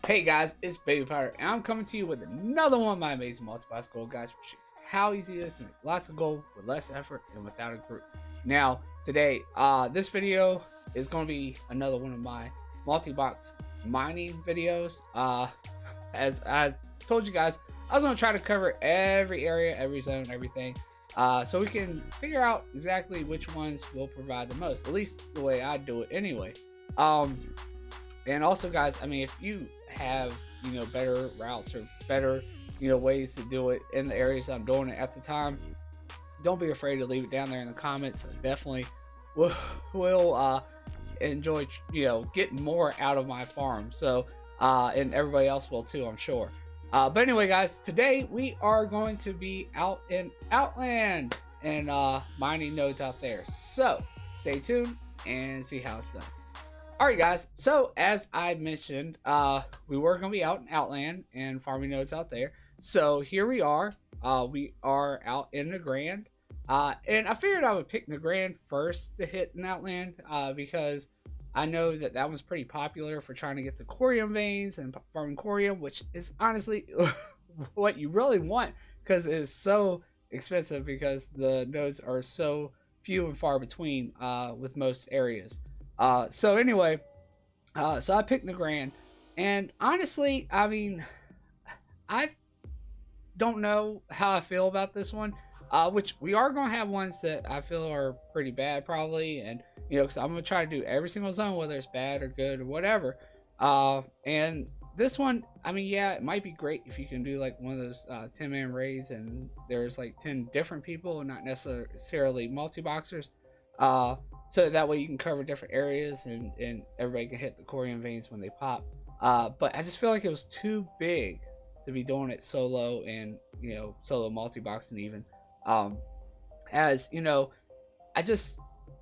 Hey guys, it's Babypowder, and I'm coming to you with another one of my amazing multi-box gold guys for showing you how easy it is to make lots of gold with less effort and without a group. Now, today, this video is going to be another one of my multi-box mining videos. As I told you guys, I was going to try to cover every area, every zone, everything, so we can figure out exactly which ones will provide the most, at least the way I do it anyway. And also, guys, I mean, if you have, better routes or better, ways to do it in the areas I'm doing it at the time, don't be afraid to leave it down there in the comments. I definitely will enjoy, getting more out of my farm. So, and everybody else will too, I'm sure. But anyway, guys, today we are going to be out in Outland and mining nodes out there. So stay tuned and see how it's done. Alright guys, so as I mentioned, we were going to be out in Outland and farming nodes out there. So here we are out in Nagrand. And I figured I would pick Nagrand first to hit in Outland, because I know that one's pretty popular for trying to get the corium veins and farming corium, which is honestly what you really want, because it is so expensive because the nodes are so few and far between with most areas. So anyway, so I picked Nagrand, and honestly, I mean, I don't know how I feel about this one, which we are going to have ones that I feel are pretty bad probably, and, because I'm going to try to do every single zone, whether it's bad or good or whatever, and this one, I mean, yeah, it might be great if you can do like one of those 10-man raids, and there's like 10 different people, and not necessarily multi-boxers, so that way you can cover different areas and everybody can hit the corium veins when they pop. But I just feel like it was too big to be doing it solo and, solo multi-boxing even. As, I just,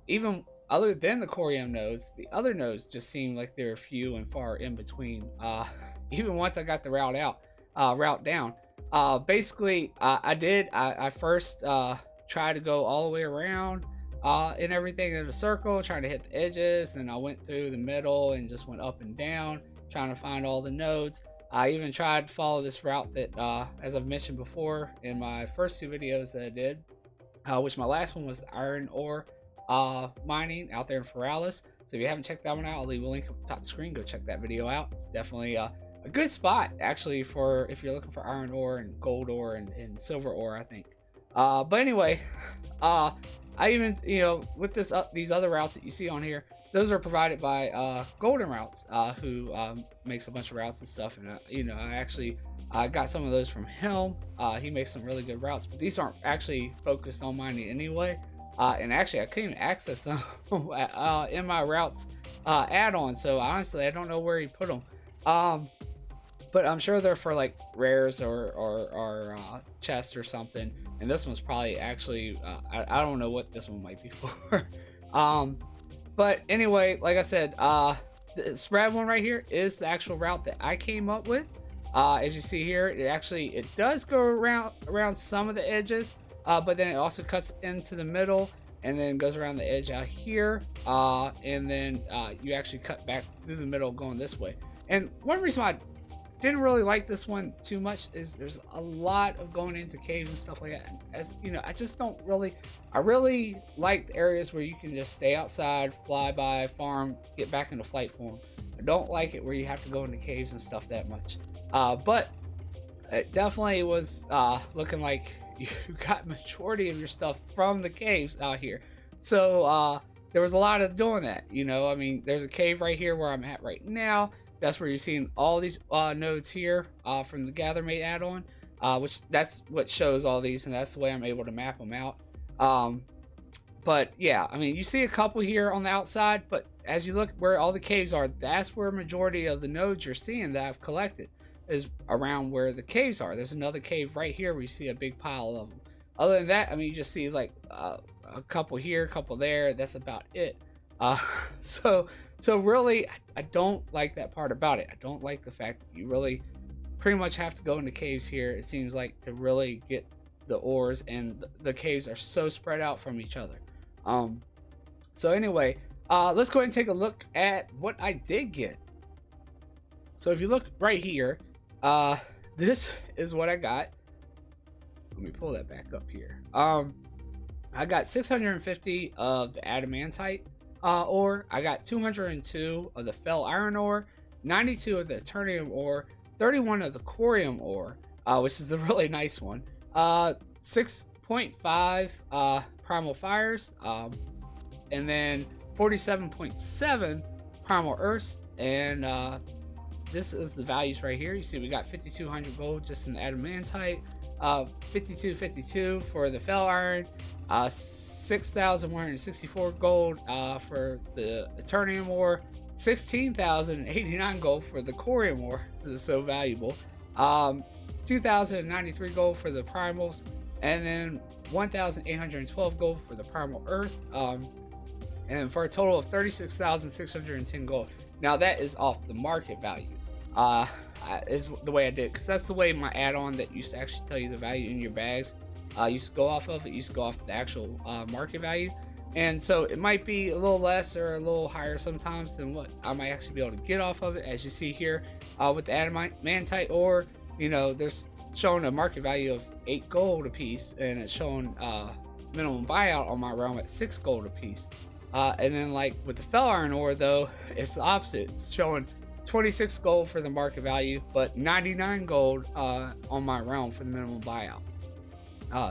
even other than the corium nodes, the other nodes just seemed like they were few and far in between. Even once I got the route down. Basically, I first tried to go all the way around and everything in a circle, trying to hit the edges. Then I went through the middle and just went up and down, trying to find all the nodes. I even tried to follow this route that, as I've mentioned before in my first two videos that I did, which my last one was the iron ore mining out there in Feralis. So if you haven't checked that one out, I'll leave a link up the top of the screen. Go check that video out. It's definitely a good spot, actually, for if you're looking for iron ore and gold ore and silver ore, I think. But anyway, I even, with these other routes that you see on here, those are provided by Golden Routes, who makes a bunch of routes and stuff. And I actually got some of those from him. He makes some really good routes, but these aren't actually focused on mining anyway. And actually, I couldn't even access them in my routes add-on. So honestly, I don't know where he put them. But I'm sure they're for like rares or chests or something. And this one's probably actually, I don't know what this one might be for. But anyway, like I said, the spread one right here is the actual route that I came up with. As you see here, it does go around some of the edges, but then it also cuts into the middle and then goes around the edge out here. And then you actually cut back through the middle going this way. And one reason why I didn't really like this one too much is there's a lot of going into caves and stuff like that. As I just don't really, I really like the areas where you can just stay outside, fly by, farm, get back into flight form. I don't like it where you have to go into caves and stuff that much. But it definitely was looking like you got majority of your stuff from the caves out here. So there was a lot of doing that. I mean, there's a cave right here where I'm at right now. That's where you're seeing all these nodes here from the GatherMate add-on, which that's what shows all these, and that's the way I'm able to map them out. But yeah, I mean, you see a couple here on the outside, but as you look where all the caves are, that's where majority of the nodes you're seeing that I've collected is around where the caves are. There's another cave right here where you see a big pile of them. Other than that, I mean, you just see like a couple here, a couple there. That's about it. So really, I don't like that part about it. I don't like the fact that you really pretty much have to go into caves here, it seems like, to really get the ores, and the caves are so spread out from each other. So anyway, let's go ahead and take a look at what I did get. So if you look right here, this is what I got. Let me pull that back up here. I got 650 of the adamantite ore. I got 202 of the fel iron ore, 92 of the eternium ore, 31 of the corium ore, which is a really nice one. 6.5 primal fires, and then 47.7 primal earths, and this is the values right here. You see we got 5200 gold just in the adamantite, 5252 for the fel iron, 6164 gold for the eternium ore, 16,089 gold for the corium ore. This is so valuable. 2,093 gold for the primals, and then 1,812 gold for the primal earth, and for a total of 36,610 gold. Now that is off the market value. Is the way I did, because that's the way my add-on that used to actually tell you the value in your bags used to go off of. It used to go off the actual market value, and so it might be a little less or a little higher sometimes than what I might actually be able to get off of it. As you see here with the adamantite ore, you know, there's showing a market value of 8 gold a piece, and it's showing minimum buyout on my realm at 6 gold a piece. And then like with the fel iron ore though, it's the opposite. It's showing 26 gold for the market value, but 99 gold on my realm for the minimum buyout.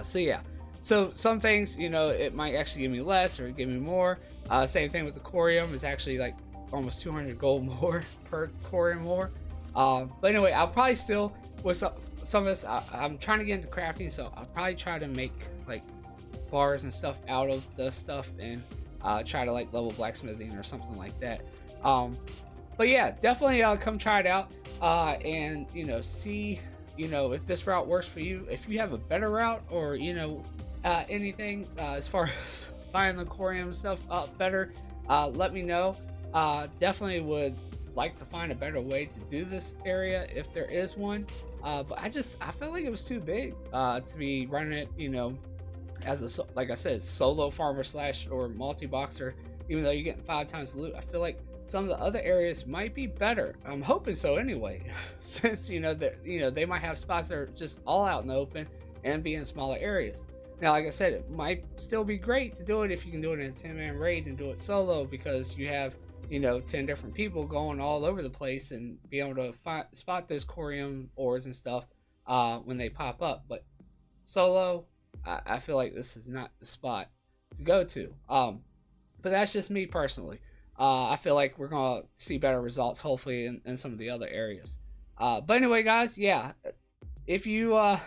So yeah, so some things, you know, it might actually give me less or give me more. Same thing with the corium, is actually like almost 200 gold more per corium ore. But anyway, I'll probably still, with some of this, I'm trying to get into crafting, so I'll probably try to make like bars and stuff out of the stuff, and try to like level blacksmithing or something like that. But yeah, definitely come try it out, and you know, see, you know, if this route works for you. If you have a better route, or you know, anything as far as finding the corium stuff better, let me know. Definitely would like to find a better way to do this area if there is one. But I felt like it was too big to be running it, you know, as a, like I said, solo farmer slash or multi-boxer. Even though you're getting 5 times the loot, I feel like some of the other areas might be better. I'm hoping so anyway, since you know that, you know, they might have spots that are just all out in the open and be in smaller areas. Now, like I said, it might still be great to do it if you can do it in a 10-man raid and do it solo, because you have, you know, 10 different people going all over the place and be able to spot those corium ores and stuff when they pop up. But solo, I feel like this is not the spot to go to. But that's just me personally. I feel like we're gonna see better results hopefully in some of the other areas. But anyway, guys, yeah, if you want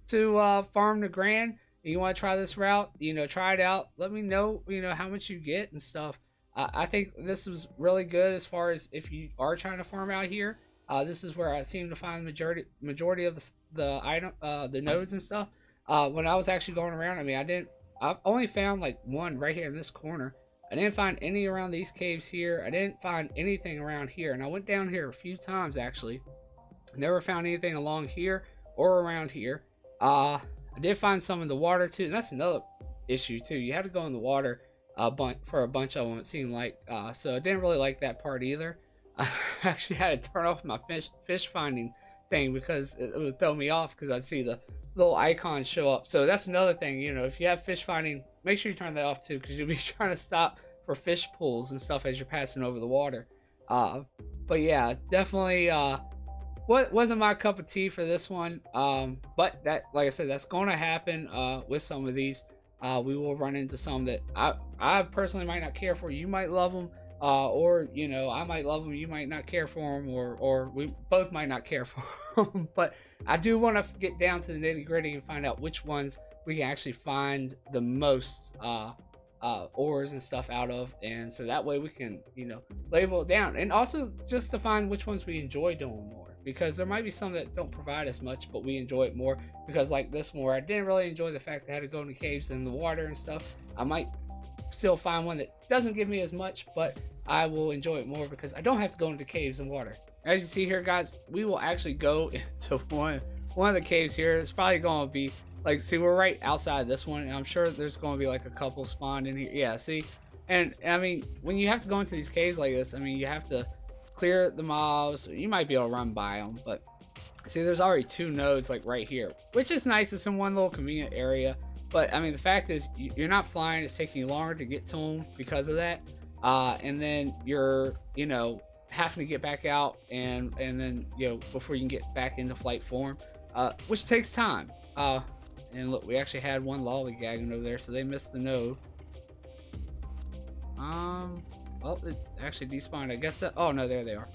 to farm Nagrand and you want to try this route, you know, try it out. Let me know, you know, how much you get and stuff. I think this was really good as far as if you are trying to farm out here. This is where I seem to find the majority of the nodes and stuff. When I was actually going around, I mean, I only found like one right here in this corner. I didn't find any around these caves here. I didn't find anything around here, and I went down here a few times actually. Never found anything along here or around here. I did find some in the water too, and that's another issue too. You have to go in the water for a bunch of them, it seemed like. So I didn't really like that part either. I actually had to turn off my fish finding thing because it would throw me off, because I'd see the little icons show up. So that's another thing, you know, if you have fish finding, make sure you turn that off too, because you'll be trying to stop for fish pools and stuff as you're passing over the water. But yeah, definitely wasn't my cup of tea for this one. But that, like I said, that's going to happen with some of these. We will run into some that I personally might not care for. You might love them, or you know, I might love them, you might not care for them, or we both might not care for them. But I do want to get down to the nitty gritty and find out which ones we can actually find the most ores and stuff out of, and so that way we can, you know, label it down, and also just to find which ones we enjoy doing more, because there might be some that don't provide as much but we enjoy it more. Because like this one, where I didn't really enjoy the fact that I had to go into caves and the water and stuff, I might still find one that doesn't give me as much, but I will enjoy it more because I don't have to go into caves and water. As you see here, guys, we will actually go into one of the caves here. It's probably going to be like, see, we're right outside this one, and I'm sure there's going to be like a couple spawned in here. Yeah, see, and I mean, when you have to go into these caves like this, I mean, you have to clear the mobs. You might be able to run by them, but see, there's already 2 nodes like right here, which is nice. It's in one little convenient area. But I mean, the fact is, you're not flying. It's taking you longer to get to them because of that. And then you're, you know, having to get back out and then, you know, before you can get back into flight form, which takes time. And look, we actually had one lollygagging over there, so they missed the node. Well, it actually despawned. I guess that. Oh no, there they are.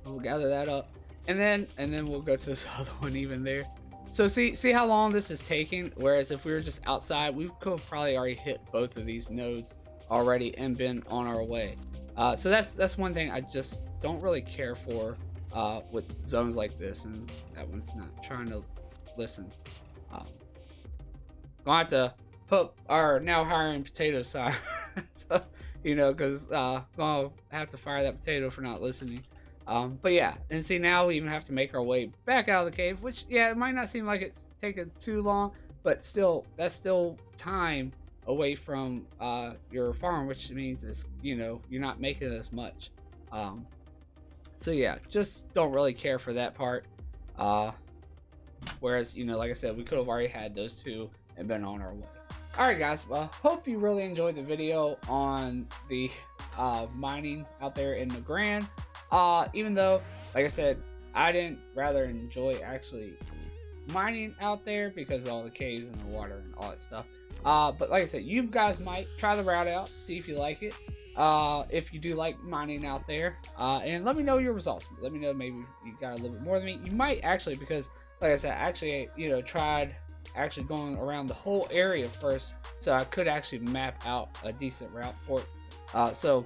We'll gather that up, and then we'll go to this other one even there. So see how long this is taking. Whereas if we were just outside, we could have probably already hit both of these nodes already and been on our way. So that's one thing I just don't really care for with zones like this, and that one's not trying to listen. Gonna have to put our now hiring potato sign, so, you know, because gonna have to fire that potato for not listening. But yeah, and see, now we even have to make our way back out of the cave, which, yeah, it might not seem like it's taking too long, but still, that's still time away from your farm, which means it's, you know, you're not making as much. So yeah, just don't really care for that part. Whereas, you know, like I said, we could have already had those 2 and been on our way. Alright guys, well, hope you really enjoyed the video on the mining out there in Nagrand. Even though, like I said, I didn't rather enjoy actually mining out there because of all the caves and the water and all that stuff. But like I said, you guys might try the route out, see if you like it. If you do like mining out there, and let me know your results. Let me know, maybe you got a little bit more than me. You might actually, because like I said, actually, you know, tried actually going around the whole area first, so I could actually map out a decent route for it. So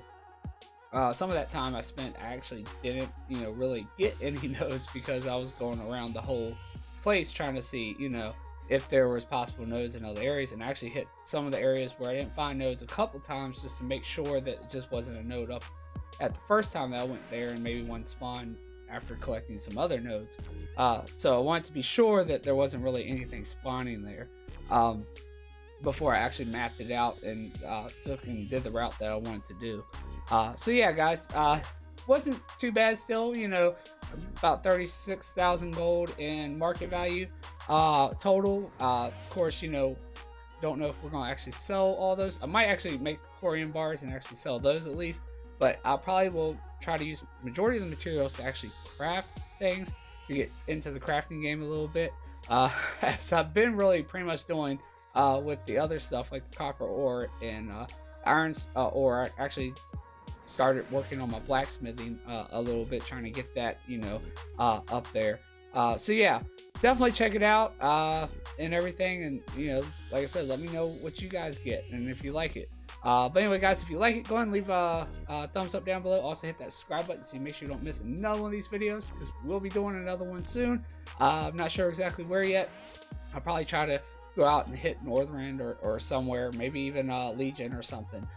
some of that time I spent, I actually didn't, you know, really get any nodes because I was going around the whole place trying to see, you know, if there was possible nodes in other areas, and I actually hit some of the areas where I didn't find nodes a couple times just to make sure that it just wasn't a node up at the first time that I went there, and maybe one spawned after collecting some other nodes. So I wanted to be sure that there wasn't really anything spawning there before I actually mapped it out and took and did the route that I wanted to do. So yeah, guys, wasn't too bad still, you know, about 36,000 gold in market value total. Of course, you know, don't know if we're going to actually sell all those. I might actually make Corian bars and actually sell those at least, but I probably will try to use majority of the materials to actually craft things, to get into the crafting game a little bit, as I've been really pretty much doing with the other stuff like the copper ore and iron ore. I actually started working on my blacksmithing a little bit, trying to get that, you know, up there. So yeah, definitely check it out and everything, and you know, like I said, let me know what you guys get and if you like it. But anyway, guys, if you like it, go ahead and leave a thumbs up down below. Also hit that subscribe button so you make sure you don't miss another one of these videos, because we'll be doing another one soon. I'm not sure exactly where yet. I'll probably try to go out and hit Northrend or somewhere, maybe even Legion or something.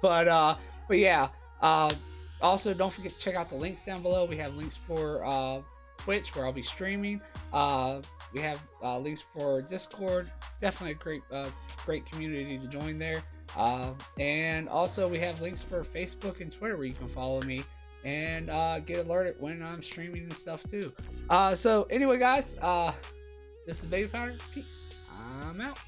But yeah, also don't forget to check out the links down below. We have links for Twitch, where I'll be streaming. We have links for Discord. Definitely a great community to join there. And also we have links for Facebook and Twitter, where you can follow me and get alerted when I'm streaming and stuff too. So anyway, guys, this is Babypowder. Peace. I'm out.